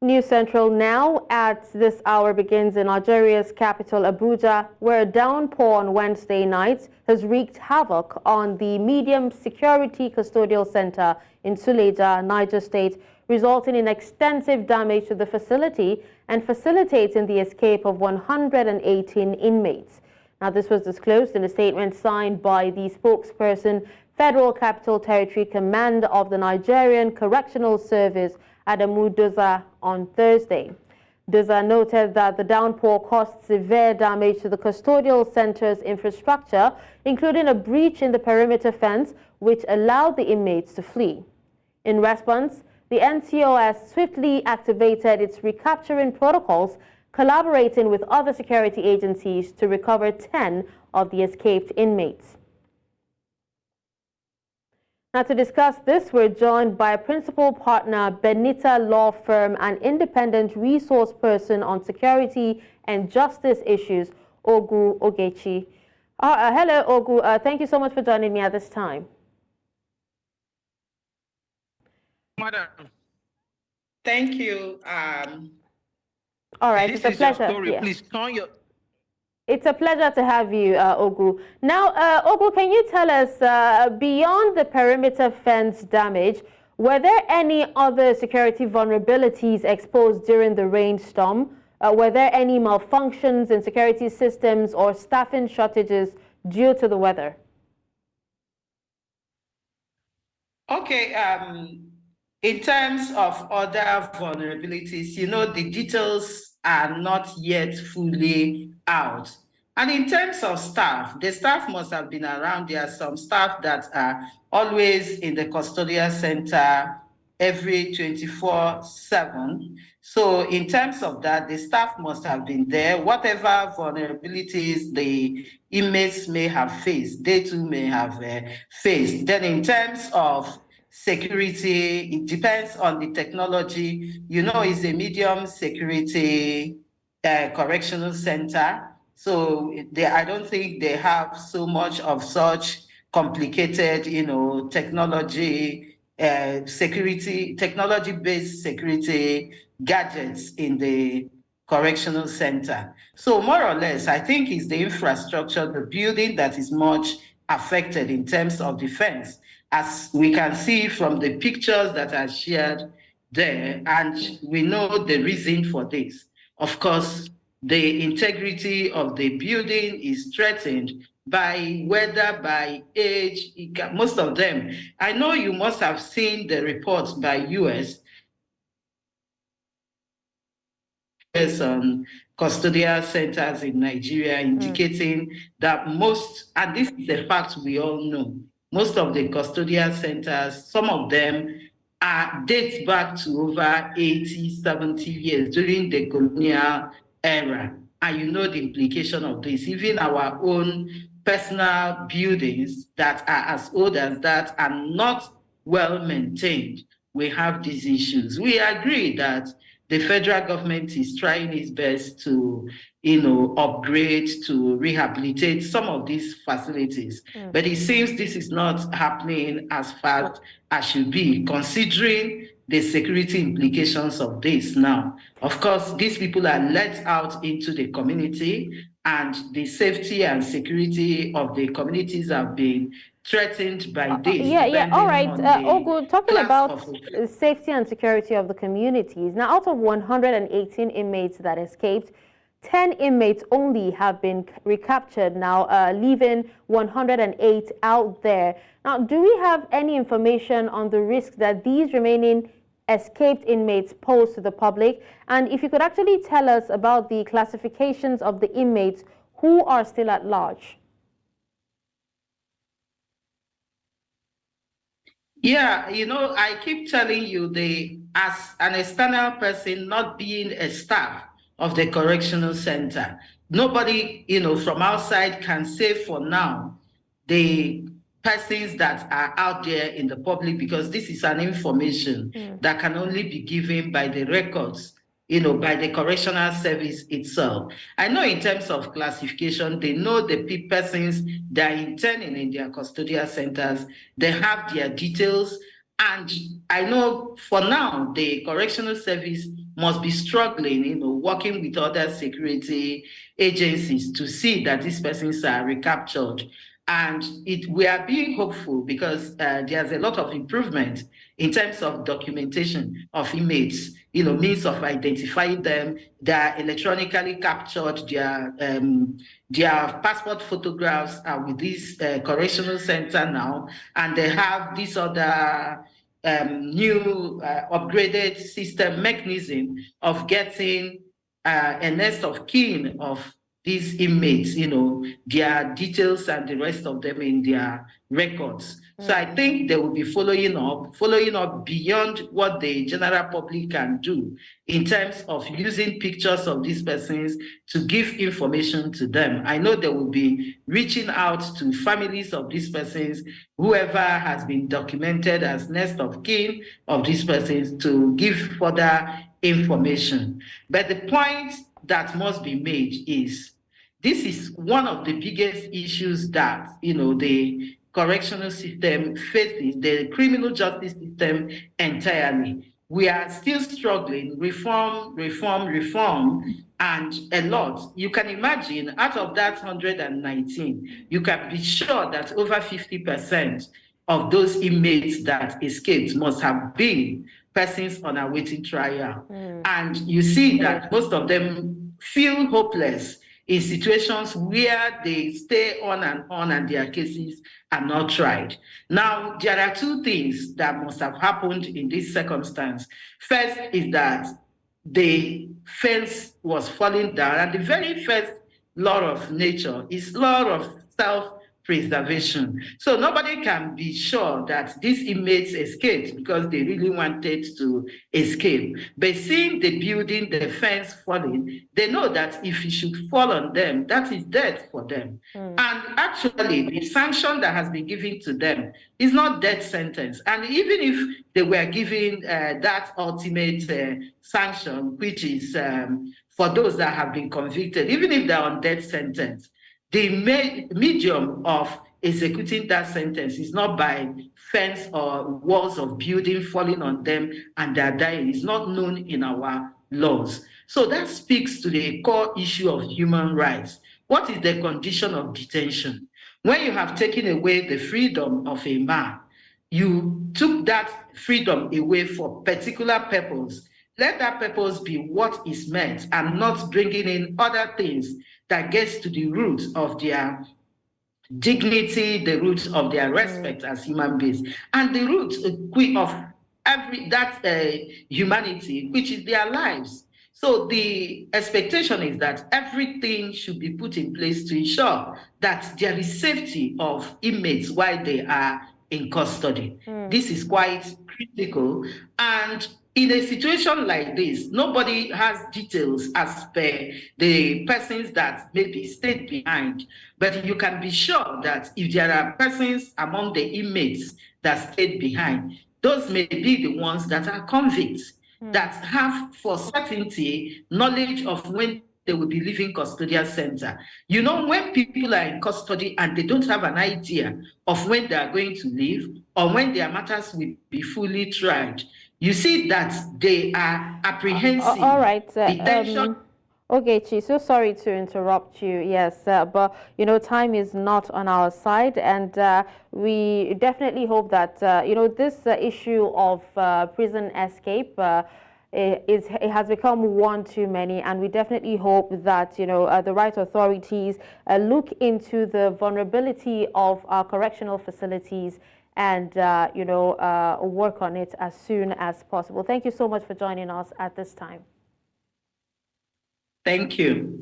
News Central now at this hour begins in Nigeria's capital, Abuja, where a downpour on Wednesday night has wreaked havoc on the Medium Security Custodial Centre in Suleja, Niger State, resulting in extensive damage to the facility and facilitating the escape of 118 inmates. Now, this was disclosed in a statement signed by the spokesperson, Federal Capital Territory Command of the Nigerian Correctional Service, Adamu Duza, on Thursday. Duza noted that the downpour caused severe damage to the custodial center's infrastructure, including a breach in the perimeter fence, which allowed the inmates to flee. In response, the NCOS swiftly activated its recapturing protocols, collaborating with other security agencies to recover 10 of the escaped inmates. Now, to discuss this, we're joined by principal partner, Benita Law Firm, and independent resource person on security and justice issues, Ogu Ogechi. Hello, Ogu. Thank you so much for joining me at this time. Madam, thank you. All right, it's a pleasure. Story. Yeah. Please turn your... It's a pleasure to have you, Ogu. Now, Ogu, can you tell us, beyond the perimeter fence damage, were there any other security vulnerabilities exposed during the rainstorm? Were there any malfunctions in security systems or staffing shortages due to the weather? Okay, in terms of other vulnerabilities, you know, the details are not yet fully out. And in terms of staff, the staff must have been around. There are some staff that are always in the custodial center every 24/7. So in terms of that, the staff must have been there. Whatever vulnerabilities the inmates may have faced, they too may have faced. Then in terms of security, it depends on the technology. You know, it's a medium security correctional center. So I don't think they have so much of such complicated, you know, technology, technology-based security gadgets in the correctional center. So more or less, I think it's the infrastructure, the building that is much affected in terms of defense, as we can see from the pictures that are shared there, and we know the reason for this. Of course, the integrity of the building is threatened by weather, by age, most of them. I know you must have seen the reports by US on custodial centers in Nigeria indicating that most, and this is a fact we all know, most of the custodial centers, some of them date back to over 80, 70 years during the colonial era. And you know the implication of this. Even our own personal buildings that are as old as that are not well maintained. We have these issues. We agree that the federal government is trying its best to, you know, upgrade, to rehabilitate some of these facilities. But it seems this is not happening as fast as should be, considering the security implications of this now. Of course, these people are let out into the community, and the safety and security of the communities have been threatened by this. All right. Ogu, talking about safety and security of the communities, now out of 118 inmates that escaped, 10 inmates only have been recaptured now, leaving 108 out there. Now, do we have any information on the risk that these remaining escaped inmates pose to the public? And if you could actually tell us about the classifications of the inmates who are still at large. Yeah, you know, I keep telling you, as an external person, not being a staff of the correctional center, nobody, you know, from outside can say for now the persons that are out there in the public, because this is an information that can only be given by the records, you know, by the correctional service itself. I know in terms of classification, they know the persons that are interning in their custodial centers, they have their details, And I know for now, the correctional service must be struggling, working with other security agencies to see that these persons are recaptured. And we are being hopeful because there's a lot of improvement in terms of documentation of inmates, means of identifying them. They are electronically captured. Their passport photographs are with this correctional center now, and they have this other new upgraded system mechanism of getting a nest of kin of these inmates, their details and the rest of them in their records. So I think they will be following up beyond what the general public can do in terms of using pictures of these persons to give information to them. I know they will be reaching out to families of these persons, whoever has been documented as next of kin of these persons, to give further information. But the point that must be made is this is one of the biggest issues that the correctional system faces, the criminal justice system entirely. We are still struggling, reform, and a lot. You can imagine out of that 119, you can be sure that over 50% of those inmates that escaped must have been persons on awaiting trial. And you see that most of them feel hopeless in situations where they stay on and their cases are not tried. Now, there are two things that must have happened in this circumstance. First is that the fence was falling down, and the very first law of nature is law of self-preservation. So nobody can be sure that these inmates escaped because they really wanted to escape. But seeing the building, the fence falling, they know that if it should fall on them, that is death for them. And actually, the sanction that has been given to them is not death sentence. And even if they were given that ultimate sanction, which is for those that have been convicted, even if they're on death sentence, the medium of executing that sentence is not by fence or walls of building falling on them and they're dying. It's not known in our laws. So that speaks to the core issue of human rights. What is the condition of detention? When you have taken away the freedom of a man, you took that freedom away for particular purpose. Let that purpose be what is meant and not bringing in other things that gets to the root of their dignity, the root of their respect as human beings, and the root of humanity, which is their lives. So the expectation is that everything should be put in place to ensure that there is safety of inmates while they are in custody. This is quite critical. And in a situation like this, nobody has details as per the persons that maybe stayed behind. But you can be sure that if there are persons among the inmates that stayed behind, those may be the ones that are convicts, that have for certainty knowledge of when they will be leaving custodial center. When people are in custody and they don't have an idea of when they are going to leave or when their matters will be fully tried, you see that they are apprehensive. All right. Ogechi, so sorry to interrupt you. Yes, but time is not on our side, and we definitely hope that this issue of prison escape it has become one too many, and we definitely hope that the right authorities look into the vulnerability of our correctional facilities and work on it as soon as possible. Thank you so much for joining us at this time. Thank you.